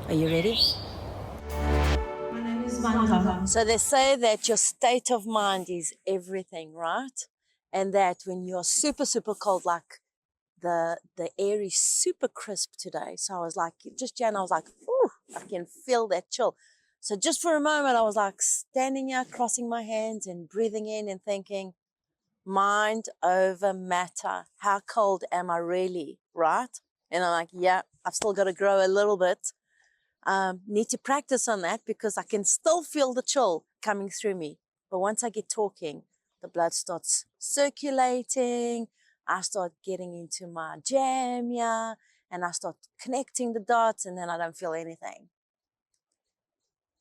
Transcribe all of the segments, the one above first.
Are you ready? My name is Vanda. So they say that your state of mind is everything, right? And that when you're super, super cold, like the air is super crisp today. So I was like, just Jan, I was like, ooh, I can feel that chill. So just for a moment, I was like standing here, crossing my hands and breathing in and thinking, mind over matter. How cold am I really, right? And I'm like, yeah, I've still got to grow a little bit. Need to practice on that because I can still feel the chill coming through me. But once I get talking, the blood starts circulating. I start getting into my jam, yeah, and I start connecting the dots, and then I don't feel anything.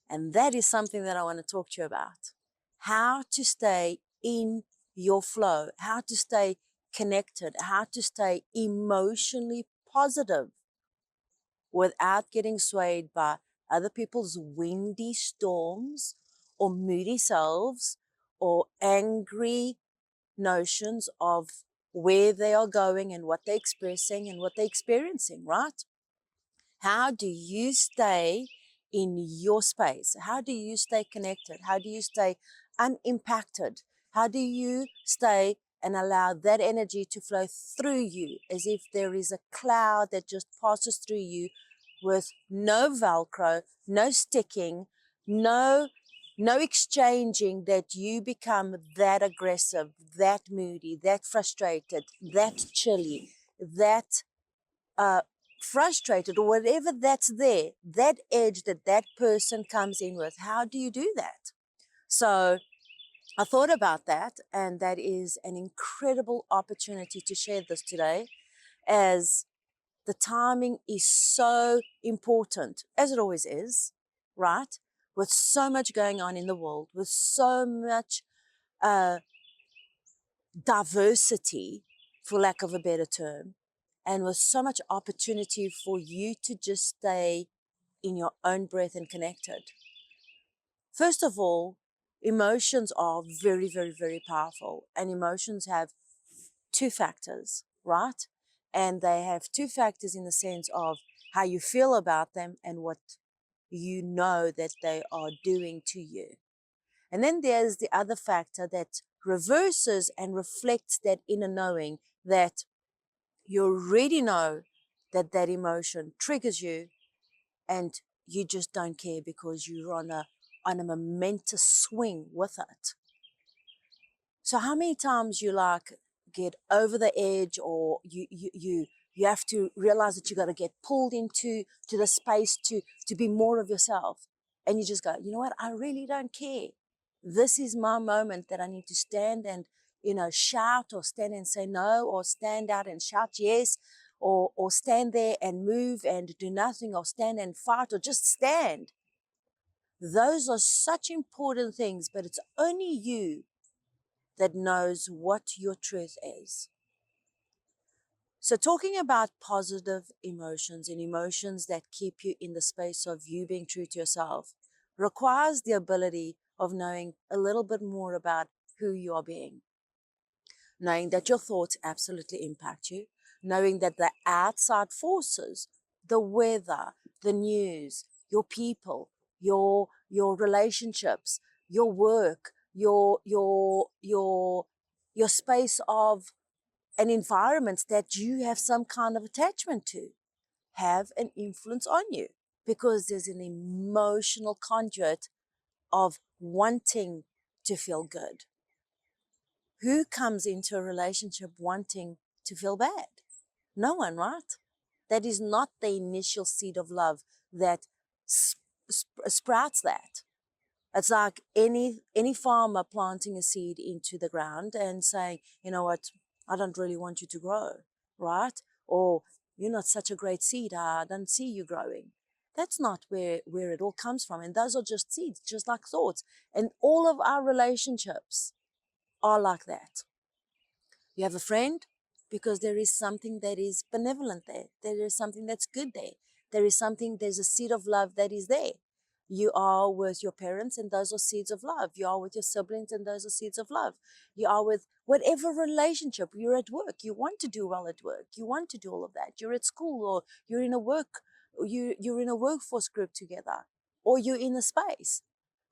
And that is something that I want to talk to you about. How to stay in your flow, how to stay connected, how to stay emotionally positive without getting swayed by other people's windy storms or moody selves or angry notions of where they are going and what they're expressing and what they're experiencing, right? How do you stay in your space? How do you stay connected? How do you stay unimpacted? How do you stay and allow that energy to flow through you as if there is a cloud that just passes through you with no Velcro, no sticking, no exchanging, that you become that aggressive, that moody, that frustrated, that chilly, that frustrated, or whatever that's there, that edge that that person comes in with. How do you do that? So I thought about that, and that is an incredible opportunity to share this today, as the timing is so important, as it always is, right? With so much going on in the world, with so much diversity, for lack of a better term, and with so much opportunity for you to just stay in your own breath and connected. First of all, emotions are very, very, very powerful, and emotions have two factors, right? And they have two factors in the sense of how you feel about them and what you know that they are doing to you. And then there's the other factor that reverses and reflects that inner knowing, that you already know that that emotion triggers you and you just don't care because you're on a momentous swing with it. So how many times you like get over the edge, or you have to realize that you got to get pulled into the space to be more of yourself, and you just go, you know what, I really don't care. This is my moment that I need to stand and, shout, or stand and say no, or stand out and shout yes, or stand there and move and do nothing, or stand and fight, or just stand. Those are such important things, but it's only you that knows what your truth is. So talking about positive emotions and emotions that keep you in the space of you being true to yourself requires the ability of knowing a little bit more about who you are being. Knowing that your thoughts absolutely impact you, knowing that the outside forces, the weather, the news, your people, your relationships, your work, your space of an environment that you have some kind of attachment to, have an influence on you, because there's an emotional conduit of wanting to feel good. Who comes into a relationship wanting to feel bad? No one, right? That is not the initial seed of love that sprouts that. It's like any farmer planting a seed into the ground and saying, you know what, I don't really want you to grow, right? Or you're not such a great seed, I don't see you growing. That's not where it all comes from. And those are just seeds, just like thoughts. And all of our relationships are like that. You have a friend because there is something that is benevolent there. There is something that's good there. There's a seed of love that is there. You are with your parents, and those are seeds of love. You are with your siblings, and those are seeds of love. You are with whatever relationship. You're at work. You want to do well at work. You want to do all of that. You're at school, or you're in a work you're in a workforce group together, or you're in a space.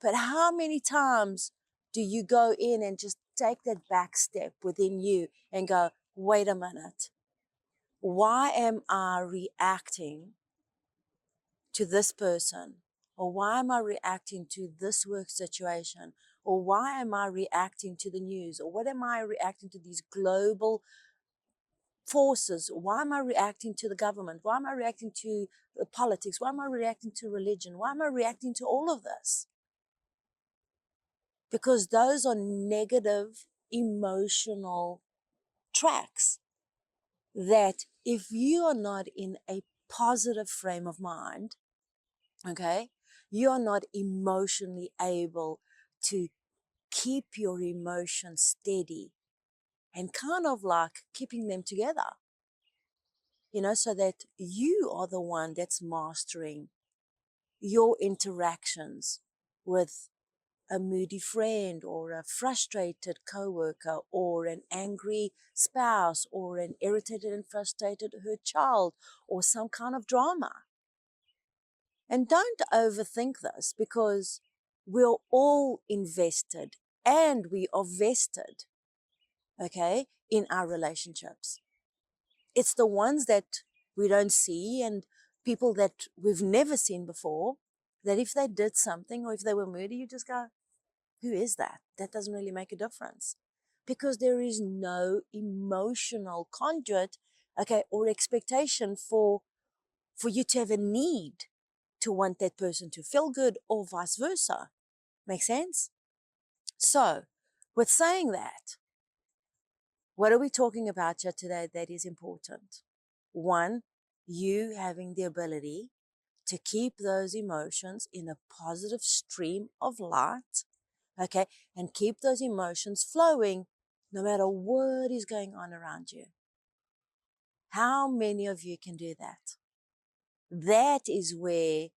But how many times do you go in and just take that back step within you and go, wait a minute, why am I reacting to this person? Or why am I reacting to this work situation? Or why am I reacting to the news? Or what am I reacting to these global forces? Why am I reacting to the government? Why am I reacting to the politics? Why am I reacting to religion? Why am I reacting to all of this? Because those are negative emotional tracks that if you are not in a positive frame of mind, okay, you are not emotionally able to keep your emotions steady and kind of like keeping them together, so that you are the one that's mastering your interactions with a moody friend or a frustrated coworker or an angry spouse or an irritated and frustrated hurt child or some kind of drama. And don't overthink this, because we're all invested and we are vested, okay, in our relationships. It's the ones that we don't see and people that we've never seen before, that if they did something or if they were moody, you just go, who is that? That doesn't really make a difference, because there is no emotional conduit, okay, or expectation for you to have a need to want that person to feel good or vice versa. Make sense? So, with saying that, what are we talking about here today that is important? One, you having the ability to keep those emotions in a positive stream of light, okay, and keep those emotions flowing no matter what is going on around you. How many of you can do that? That is where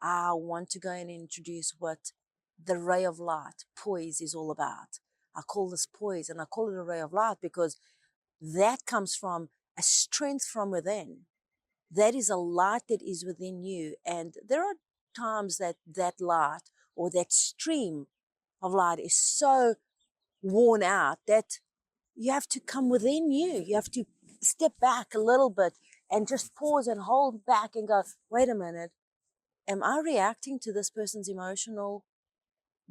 I want to go and introduce what the ray of light, Poise, is all about. I call this Poise, and I call it a ray of light because that comes from a strength from within. That is a light that is within you. And there are times that that light or that stream of light is so worn out that you have to come within you. You have to step back a little bit and just pause and hold back and go, wait a minute, am I reacting to this person's emotional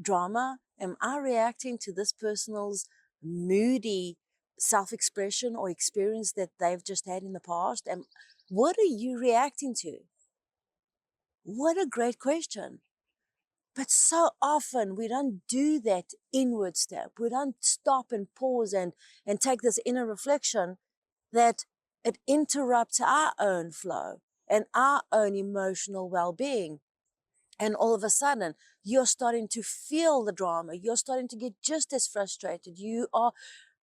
drama? Am I reacting to this person's moody self-expression or experience that they've just had in the past? And what are you reacting to? What a great question. But so often we don't do that inward step. We don't stop and pause and take this inner reflection, that it interrupts our own flow and our own emotional well-being. And all of a sudden, you're starting to feel the drama. You're starting to get just as frustrated. You are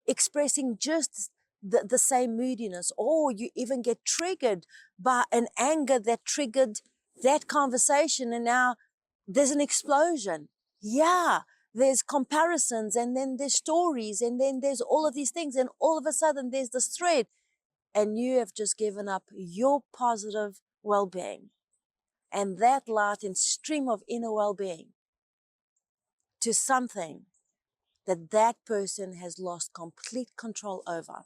expressing just the same moodiness, or you even get triggered by an anger that triggered that conversation. And now there's an explosion. Yeah, there's comparisons, and then there's stories, and then there's all of these things. And all of a sudden, there's this thread, and you have just given up your positive well-being and that light and stream of inner well-being to something that that person has lost complete control over.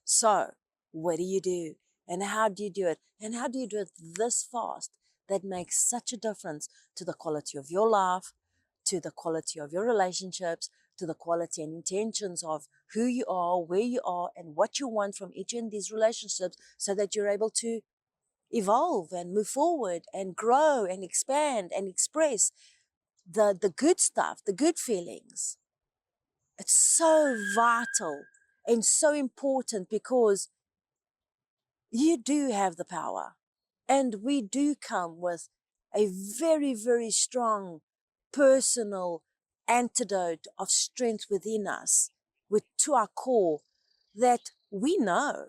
So what do you do? And how do you do it? And how do you do it this fast that makes such a difference to the quality of your life, to the quality of your relationships, to the quality and intentions of who you are, where you are, and what you want from each of these relationships, so that you're able to evolve and move forward and grow and expand and express the good stuff, the good feelings. It's so vital and so important, because you do have the power, and we do come with a very, very strong personal antidote of strength within us, to our core, that we know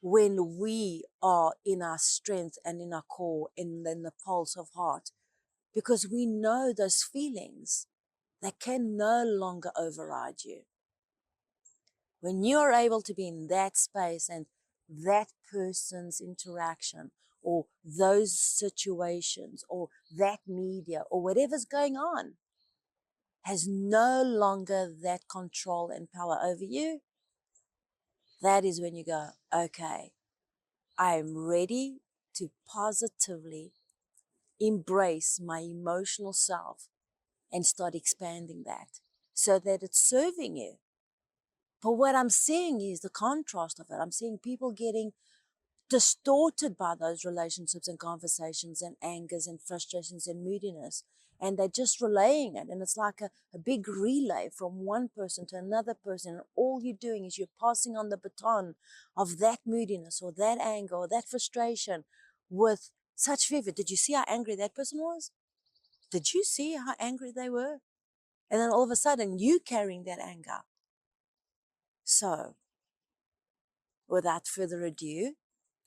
when we are in our strength and in our core and in the pulse of heart, because we know those feelings that can no longer override you. When you are able to be in that space and that person's interaction or those situations or that media or whatever's going on has no longer that control and power over you, that is when you go, okay, I am ready to positively embrace my emotional self and start expanding that so that it's serving you. But what I'm seeing is the contrast of it. I'm seeing people getting distorted by those relationships and conversations and angers and frustrations and moodiness. And they're just relaying it. And it's like a big relay from one person to another person. And all you're doing is you're passing on the baton of that moodiness or that anger or that frustration with such fervor. Did you see how angry that person was? Did you see how angry they were? And then all of a sudden, you carrying that anger. So, without further ado,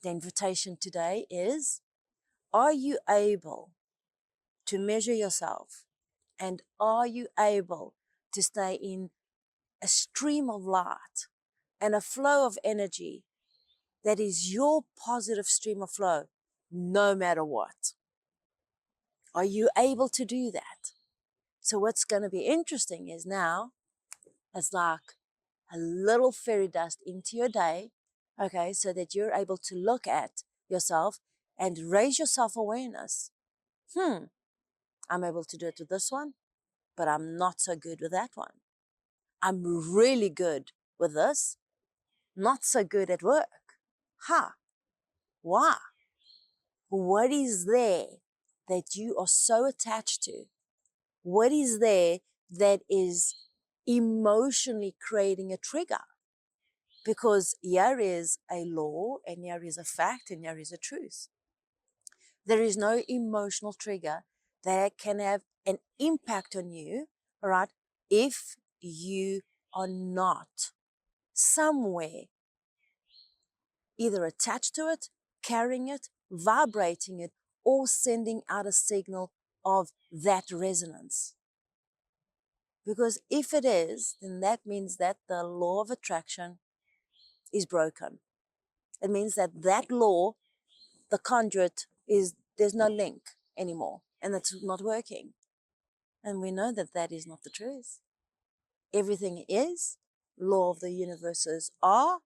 the invitation today is, are you able to measure yourself? And are you able to stay in a stream of light and a flow of energy that is your positive stream of flow, no matter what? Are you able to do that? So what's going to be interesting is now, it's like a little fairy dust into your day, okay, so that you're able to look at yourself and raise your self-awareness. I'm able to do it with this one, but I'm not so good with that one. I'm really good with this, not so good at work. Why? What is there that you are so attached to? What is there that is emotionally creating a trigger? Because here is a law, and here is a fact, and here is a truth. There is no emotional trigger that can have an impact on you, all right, if you are not somewhere either attached to it, carrying it, vibrating it, or sending out a signal of that resonance. Because if it is, then that means that the law of attraction is broken. It means that that law, the conduit, there's no link anymore, and it's not working. And we know that that is not the truth. Everything is, law of the universes are,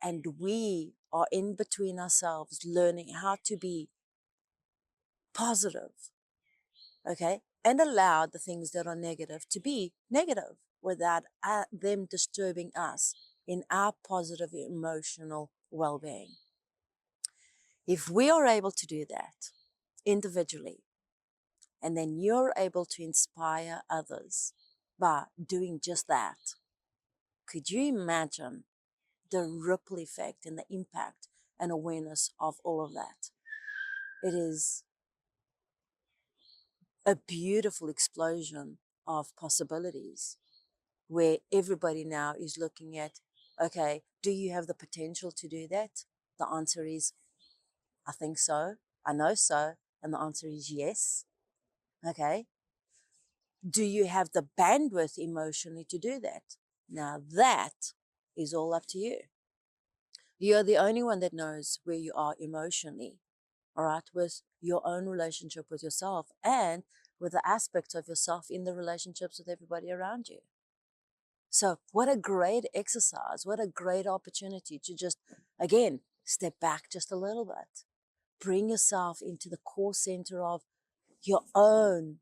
and we are in between ourselves learning how to be positive, okay? And allow the things that are negative to be negative without them disturbing us in our positive emotional well-being. If we are able to do that individually, and then you're able to inspire others by doing just that, could you imagine the ripple effect and the impact and awareness of all of that? It is a beautiful explosion of possibilities where everybody now is looking at, okay, do you have the potential to do that? The answer is, I think so. I know so. And the answer is yes. Okay. Do you have the bandwidth emotionally to do that? Now that is all up to you. You're the only one that knows where you are emotionally, all right, with your own relationship with yourself and with the aspects of yourself in the relationships with everybody around you. So what a great exercise, what a great opportunity to just, again, step back just a little bit. Bring yourself into the core center of your own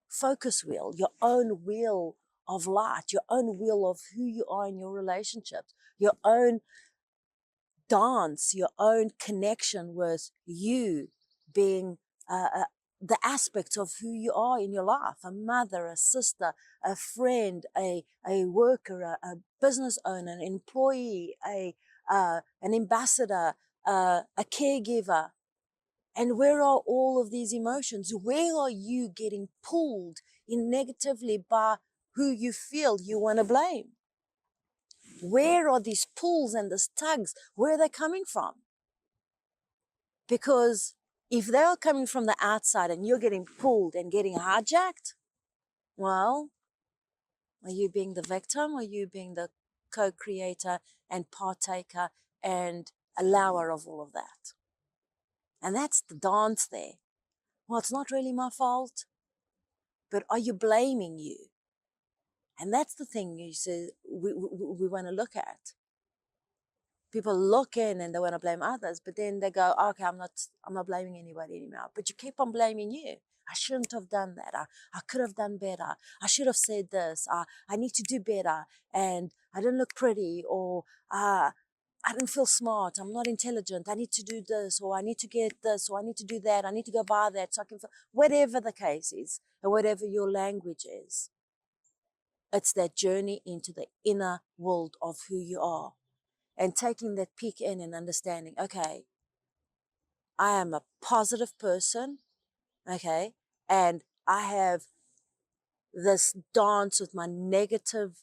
focus wheel, your own wheel of light, your own wheel of who you are in your relationships, your own dance, your own connection with you being the aspects of who you are in your life, a mother, a sister, a friend, a worker, a business owner, an employee, an ambassador, a caregiver. And where are all of these emotions? Where are you getting pulled in negatively by who you feel you want to blame? Where are these pulls and these tugs? Where are they coming from? Because if they are coming from the outside and you're getting pulled and getting hijacked, well, are you being the victim or are you being the co-creator and partaker and allower of all of that? And that's the dance there. Well, it's not really my fault, but are you blaming you? And that's the thing you say we want to look at. People look in and they want to blame others, but then they go, okay, I'm not blaming anybody anymore. But you keep on blaming you. I shouldn't have done that. I could have done better. I should have said this. I need to do better. And I didn't look pretty, or I didn't feel smart. I'm not intelligent. I need to do this, or I need to get this, or I need to do that. I need to go buy that so I can feel, whatever the case is, and whatever your language is. It's that journey into the inner world of who you are. And taking that peek in and understanding, okay, I am a positive person, okay, and I have this dance with my negative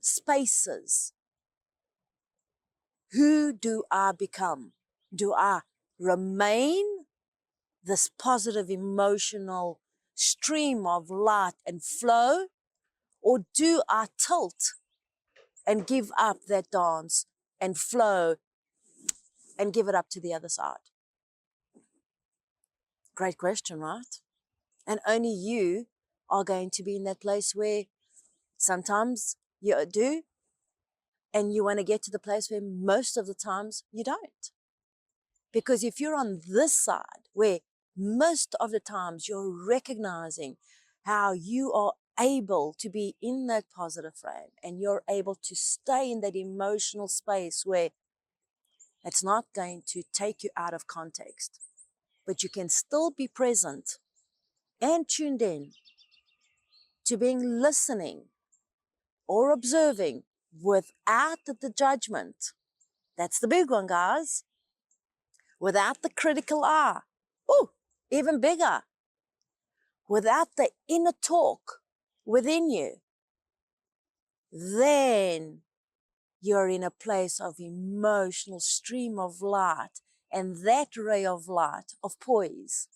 spaces. Who do I become? Do I remain this positive emotional stream of light and flow, or do I tilt and give up that dance and flow and give it up to the other side? Great question, right? And only you are going to be in that place where sometimes you do, and you want to get to the place where most of the times you don't. Because if you're on this side, where most of the times you're recognizing how you are able to be in that positive frame, and you're able to stay in that emotional space where it's not going to take you out of context, but you can still be present and tuned in to being listening or observing without the judgment. That's the big one, guys. Without the critical eye. Oh, even bigger. Without the inner talk within you. Then you're in a place of emotional stream of light. And that ray of light, of poise,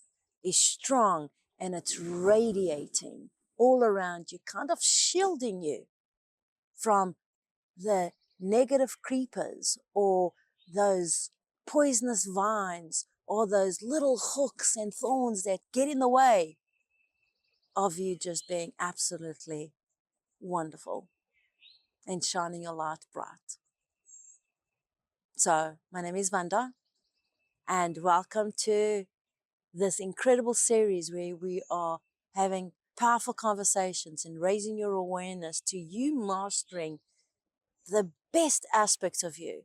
is strong, and it's radiating all around you, kind of shielding you from the negative creepers, or those poisonous vines, or those little hooks and thorns that get in the way of you just being absolutely wonderful and shining your light bright. So my name is Vanda, and welcome to this incredible series where we are having powerful conversations and raising your awareness to you mastering the best aspects of you.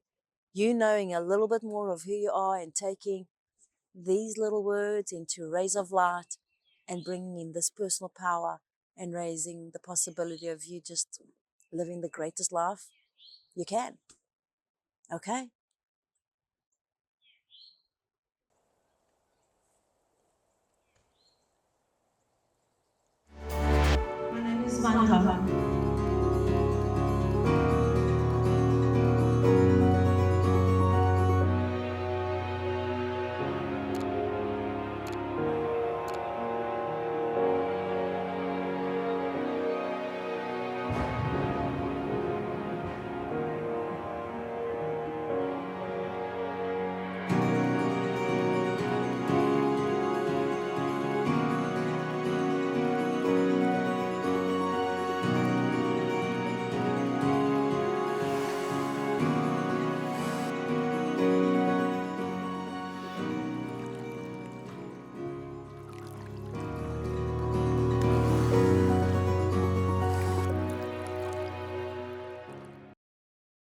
You knowing a little bit more of who you are and taking these little words into rays of light and bringing in this personal power and raising the possibility of you just living the greatest life you can. Okay?